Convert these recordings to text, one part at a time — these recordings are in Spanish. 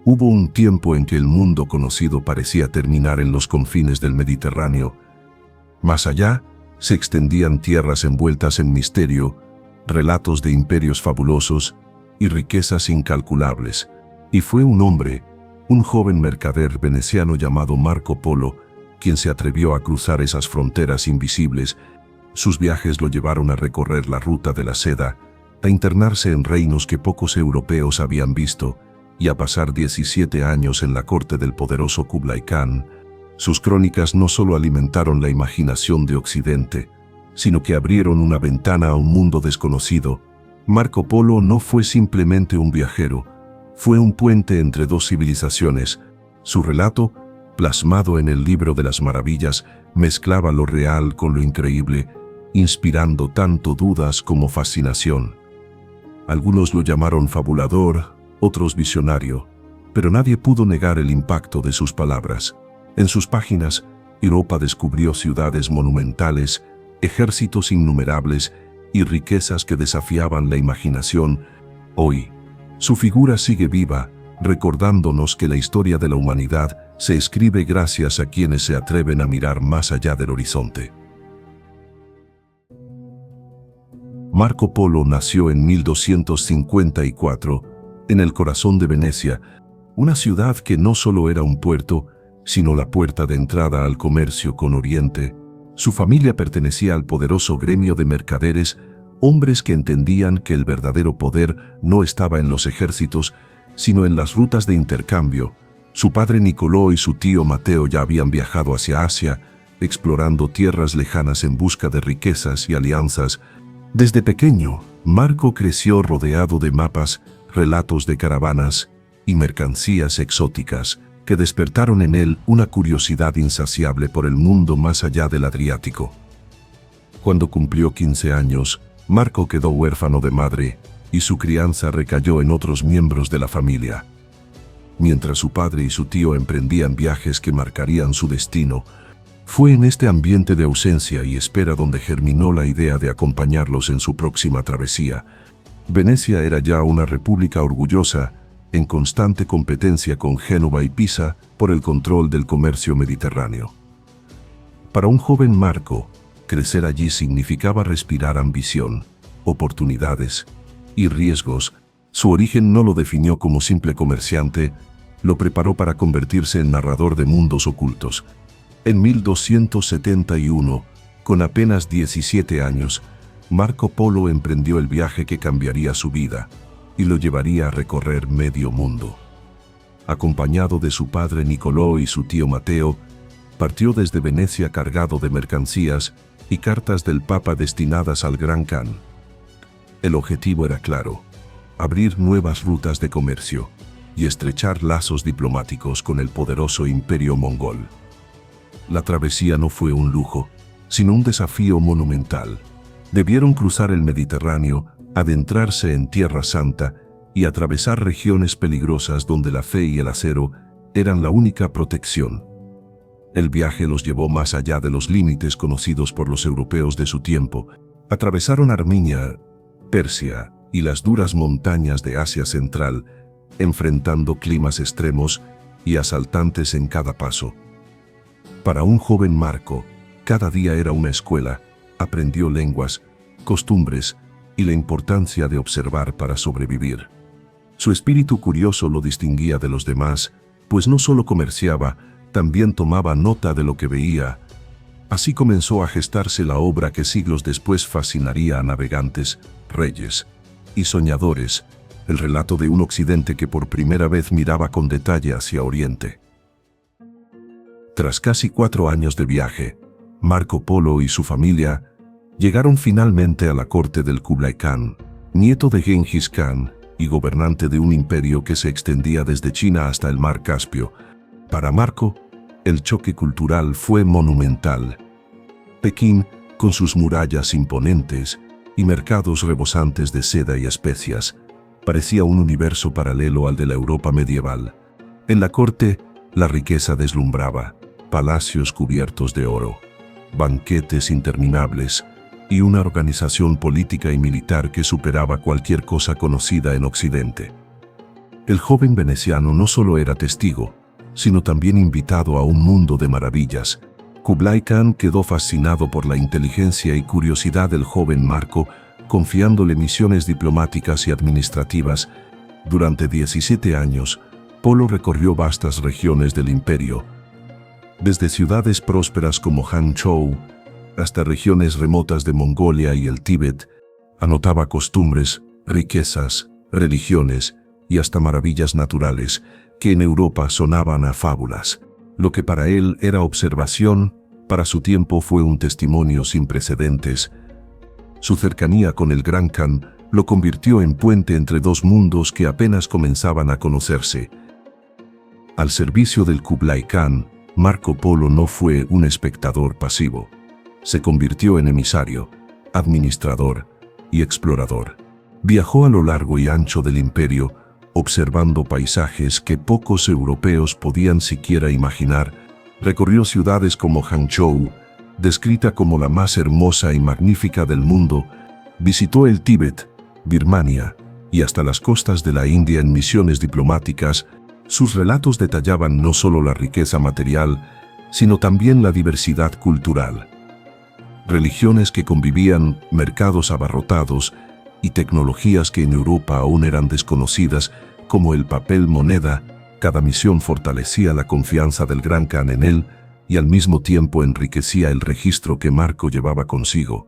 Hubo un tiempo en que el mundo conocido parecía terminar en los confines del Mediterráneo. Más allá, se extendían tierras envueltas en misterio, relatos de imperios fabulosos y riquezas incalculables. Y fue un hombre, un joven mercader veneciano llamado Marco Polo, quien se atrevió a cruzar esas fronteras invisibles. Sus viajes lo llevaron a recorrer la ruta de la seda, a internarse en reinos que pocos europeos habían visto, y a pasar 17 años en la corte del poderoso Kublai Khan. Sus crónicas no solo alimentaron la imaginación de Occidente, sino que abrieron una ventana a un mundo desconocido. Marco Polo no fue simplemente un viajero, fue un puente entre dos civilizaciones. Su relato, plasmado en el Libro de las Maravillas, mezclaba lo real con lo increíble, inspirando tanto dudas como fascinación. Algunos lo llamaron fabulador, otros visionario, pero nadie pudo negar el impacto de sus palabras. En sus páginas, Europa descubrió ciudades monumentales, ejércitos innumerables y riquezas que desafiaban la imaginación. Hoy, su figura sigue viva, recordándonos que la historia de la humanidad se escribe gracias a quienes se atreven a mirar más allá del horizonte. Marco Polo nació en 1254, en el corazón de Venecia, una ciudad que no solo era un puerto, sino la puerta de entrada al comercio con Oriente. Su familia pertenecía al poderoso gremio de mercaderes, hombres que entendían que el verdadero poder no estaba en los ejércitos, sino en las rutas de intercambio. Su padre Nicolò y su tío Mateo ya habían viajado hacia Asia, explorando tierras lejanas en busca de riquezas y alianzas. Desde pequeño, Marco creció rodeado de mapas, relatos de caravanas y mercancías exóticas que despertaron en él una curiosidad insaciable por el mundo más allá del Adriático. Cuando cumplió 15 años, Marco quedó huérfano de madre y su crianza recayó en otros miembros de la familia. Mientras su padre y su tío emprendían viajes que marcarían su destino, fue en este ambiente de ausencia y espera donde germinó la idea de acompañarlos en su próxima travesía. Venecia era ya una república orgullosa, en constante competencia con Génova y Pisa por el control del comercio mediterráneo. Para un joven Marco, crecer allí significaba respirar ambición, oportunidades y riesgos. Su origen no lo definió como simple comerciante, lo preparó para convertirse en narrador de mundos ocultos. En 1271, con apenas 17 años, Marco Polo emprendió el viaje que cambiaría su vida y lo llevaría a recorrer medio mundo. Acompañado de su padre Nicolò y su tío Mateo, partió desde Venecia cargado de mercancías y cartas del Papa destinadas al Gran Khan. El objetivo era claro: abrir nuevas rutas de comercio y estrechar lazos diplomáticos con el poderoso imperio mongol. La travesía no fue un lujo, sino un desafío monumental. Debieron cruzar el Mediterráneo, adentrarse en Tierra Santa y atravesar regiones peligrosas donde la fe y el acero eran la única protección. El viaje los llevó más allá de los límites conocidos por los europeos de su tiempo. Atravesaron Armenia, Persia y las duras montañas de Asia Central, enfrentando climas extremos y asaltantes en cada paso. Para un joven Marco, cada día era una escuela. Aprendió lenguas, costumbres y la importancia de observar para sobrevivir. Su espíritu curioso lo distinguía de los demás, pues no solo comerciaba, también tomaba nota de lo que veía. Así comenzó a gestarse la obra que siglos después fascinaría a navegantes, reyes y soñadores, el relato de un Occidente que por primera vez miraba con detalle hacia Oriente. Tras casi 4 años de viaje, Marco Polo y su familia llegaron finalmente a la corte del Kublai Khan, nieto de Gengis Khan y gobernante de un imperio que se extendía desde China hasta el mar Caspio. Para Marco, el choque cultural fue monumental. Pekín, con sus murallas imponentes y mercados rebosantes de seda y especias, parecía un universo paralelo al de la Europa medieval. En la corte, la riqueza deslumbraba: palacios cubiertos de oro, banquetes interminables y una organización política y militar que superaba cualquier cosa conocida en Occidente. El joven veneciano no solo era testigo, sino también invitado a un mundo de maravillas. Kublai Khan quedó fascinado por la inteligencia y curiosidad del joven Marco, confiándole misiones diplomáticas y administrativas. Durante 17 años, Polo recorrió vastas regiones del imperio, desde ciudades prósperas como Hangzhou hasta regiones remotas de Mongolia y el Tíbet. Anotaba costumbres, riquezas, religiones y hasta maravillas naturales que en Europa sonaban a fábulas. Lo que para él era observación, para su tiempo fue un testimonio sin precedentes. Su cercanía con el Gran Khan lo convirtió en puente entre dos mundos que apenas comenzaban a conocerse. Al servicio del Kublai Khan, Marco Polo no fue un espectador pasivo. Se convirtió en emisario, administrador y explorador. Viajó a lo largo y ancho del imperio, observando paisajes que pocos europeos podían siquiera imaginar. Recorrió ciudades como Hangzhou, descrita como la más hermosa y magnífica del mundo. Visitó el Tíbet, Birmania y hasta las costas de la India en misiones diplomáticas. Sus relatos detallaban no solo la riqueza material, sino también la diversidad cultural. Religiones que convivían, mercados abarrotados y tecnologías que en Europa aún eran desconocidas, como el papel moneda. Cada misión fortalecía la confianza del Gran Khan en él y al mismo tiempo enriquecía el registro que Marco llevaba consigo.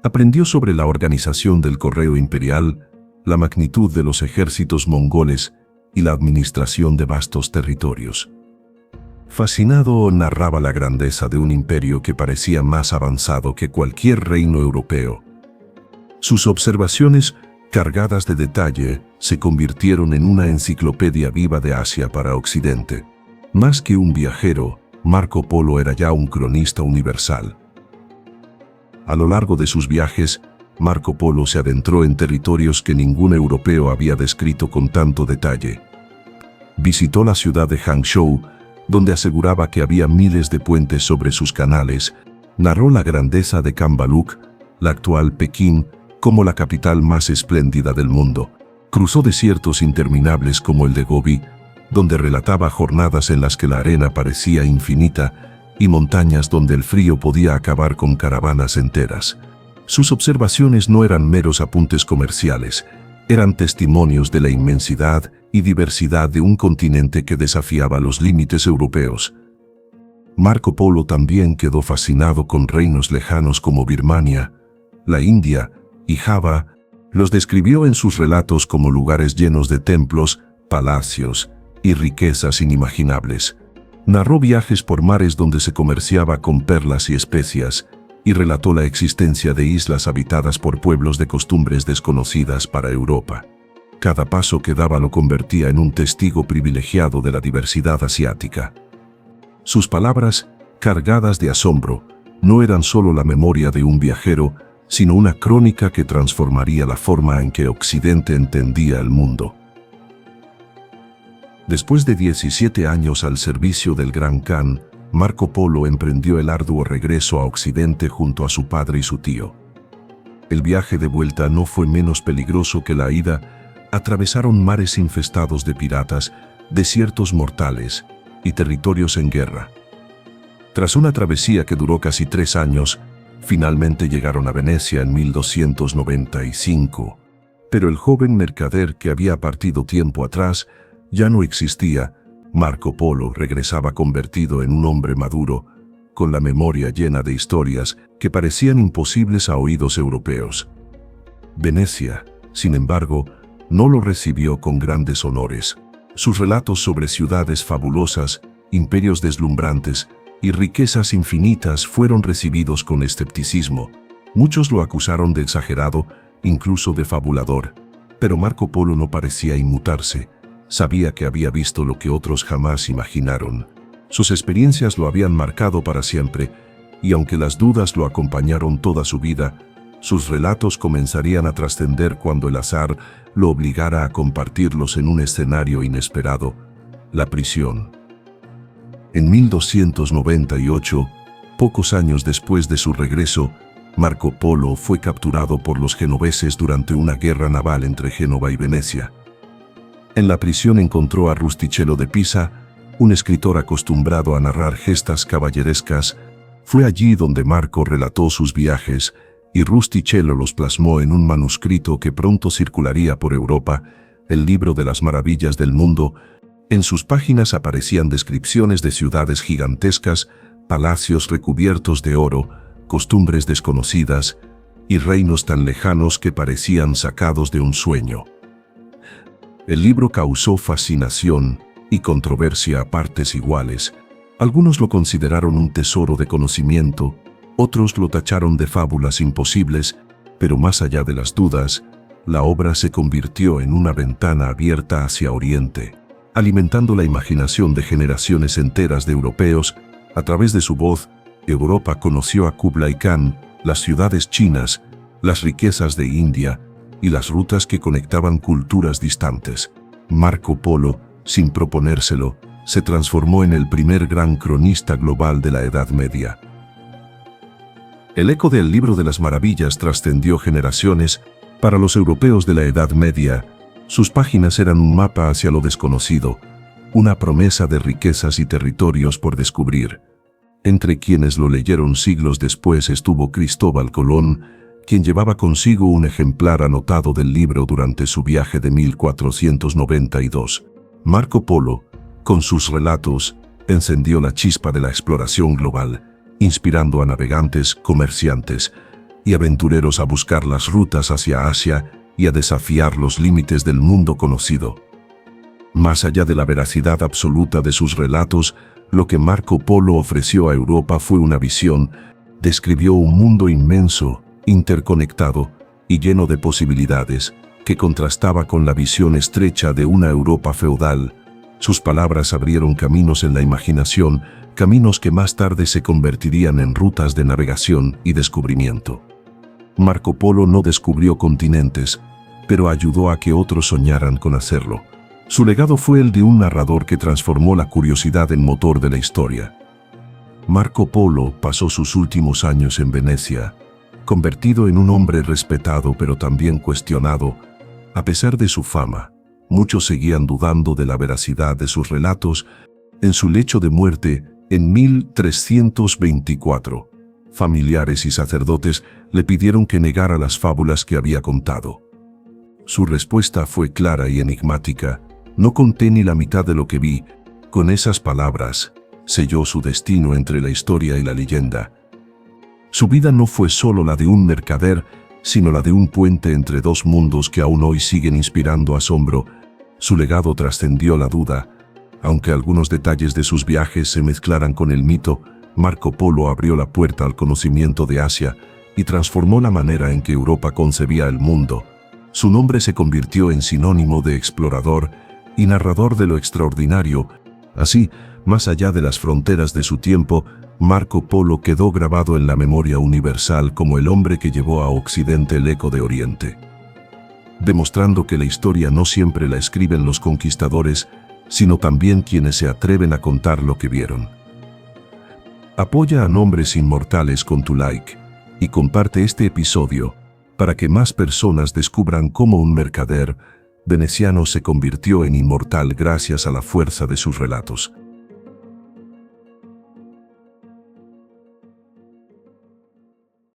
Aprendió sobre la organización del correo imperial, la magnitud de los ejércitos mongoles y la administración de vastos territorios. Fascinado, narraba la grandeza de un imperio que parecía más avanzado que cualquier reino europeo. Sus observaciones, cargadas de detalle, se convirtieron en una enciclopedia viva de Asia para Occidente. Más que un viajero, Marco Polo era ya un cronista universal. A lo largo de sus viajes, Marco Polo se adentró en territorios que ningún europeo había descrito con tanto detalle. Visitó la ciudad de Hangzhou, donde aseguraba que había miles de puentes sobre sus canales. Narró la grandeza de Cambaluc, la actual Pekín, como la capital más espléndida del mundo. Cruzó desiertos interminables como el de Gobi, donde relataba jornadas en las que la arena parecía infinita, y montañas donde el frío podía acabar con caravanas enteras. Sus observaciones no eran meros apuntes comerciales, eran testimonios de la inmensidad y diversidad de un continente que desafiaba los límites europeos. Marco Polo también quedó fascinado con reinos lejanos como Birmania, la India y Java. Los describió en sus relatos como lugares llenos de templos, palacios y riquezas inimaginables. Narró viajes por mares donde se comerciaba con perlas y especias, y relató la existencia de islas habitadas por pueblos de costumbres desconocidas para Europa. Cada paso que daba lo convertía en un testigo privilegiado de la diversidad asiática. Sus palabras, cargadas de asombro, no eran solo la memoria de un viajero, sino una crónica que transformaría la forma en que Occidente entendía el mundo. Después de 17 años al servicio del Gran Khan, Marco Polo emprendió el arduo regreso a Occidente junto a su padre y su tío. El viaje de vuelta no fue menos peligroso que la ida. Atravesaron mares infestados de piratas, desiertos mortales y territorios en guerra. Tras una travesía que duró casi 3 años, finalmente llegaron a Venecia en 1295. Pero el joven mercader que había partido tiempo atrás ya no existía. Marco Polo regresaba convertido en un hombre maduro, con la memoria llena de historias que parecían imposibles a oídos europeos. Venecia, sin embargo, no lo recibió con grandes honores. Sus relatos sobre ciudades fabulosas, imperios deslumbrantes y riquezas infinitas fueron recibidos con escepticismo. Muchos lo acusaron de exagerado, incluso de fabulador. Pero Marco Polo no parecía inmutarse. Sabía que había visto lo que otros jamás imaginaron. Sus experiencias lo habían marcado para siempre, y aunque las dudas lo acompañaron toda su vida, sus relatos comenzarían a trascender cuando el azar lo obligara a compartirlos en un escenario inesperado: la prisión. En 1298, pocos años después de su regreso, Marco Polo fue capturado por los genoveses durante una guerra naval entre Génova y Venecia. En la prisión encontró a Rustichello de Pisa, un escritor acostumbrado a narrar gestas caballerescas. Fue allí donde Marco relató sus viajes y Rustichello los plasmó en un manuscrito que pronto circularía por Europa, el libro de las maravillas del mundo. En sus páginas aparecían descripciones de ciudades gigantescas, palacios recubiertos de oro, costumbres desconocidas y reinos tan lejanos que parecían sacados de un sueño. El libro causó fascinación y controversia a partes iguales. Algunos lo consideraron un tesoro de conocimiento, otros lo tacharon de fábulas imposibles, pero más allá de las dudas, la obra se convirtió en una ventana abierta hacia Oriente, alimentando la imaginación de generaciones enteras de europeos. A través de su voz, Europa conoció a Kublai Khan, las ciudades chinas, las riquezas de India y las rutas que conectaban culturas distantes. Marco Polo, sin proponérselo, se transformó en el primer gran cronista global de la Edad Media. El eco del Libro de las Maravillas trascendió generaciones. Para los europeos de la Edad Media, sus páginas eran un mapa hacia lo desconocido, una promesa de riquezas y territorios por descubrir. Entre quienes lo leyeron siglos después estuvo Cristóbal Colón, quien llevaba consigo un ejemplar anotado del libro durante su viaje de 1492. Marco Polo, con sus relatos, encendió la chispa de la exploración global, inspirando a navegantes, comerciantes y aventureros a buscar las rutas hacia Asia y a desafiar los límites del mundo conocido. Más allá de la veracidad absoluta de sus relatos, lo que Marco Polo ofreció a Europa fue una visión. Describió un mundo inmenso, interconectado y lleno de posibilidades, que contrastaba con la visión estrecha de una Europa feudal. Sus palabras abrieron caminos en la imaginación, caminos que más tarde se convertirían en rutas de navegación y descubrimiento. Marco Polo no descubrió continentes, pero ayudó a que otros soñaran con hacerlo. Su legado fue el de un narrador que transformó la curiosidad en motor de la historia. Marco Polo pasó sus últimos años en Venecia, convertido en un hombre respetado pero también cuestionado. A pesar de su fama, muchos seguían dudando de la veracidad de sus relatos. En su lecho de muerte, en 1324, familiares y sacerdotes le pidieron que negara las fábulas que había contado. Su respuesta fue clara y enigmática: no conté ni la mitad de lo que vi. Con esas palabras, selló su destino entre la historia y la leyenda. Su vida no fue solo la de un mercader, sino la de un puente entre dos mundos que aún hoy siguen inspirando asombro. Su legado trascendió la duda. Aunque algunos detalles de sus viajes se mezclaran con el mito, Marco Polo abrió la puerta al conocimiento de Asia y transformó la manera en que Europa concebía el mundo. Su nombre se convirtió en sinónimo de explorador y narrador de lo extraordinario. Así, más allá de las fronteras de su tiempo, Marco Polo quedó grabado en la memoria universal como el hombre que llevó a Occidente el eco de Oriente, demostrando que la historia no siempre la escriben los conquistadores, sino también quienes se atreven a contar lo que vieron. Apoya a Nombres Inmortales con tu like y comparte este episodio para que más personas descubran cómo un mercader veneciano se convirtió en inmortal gracias a la fuerza de sus relatos.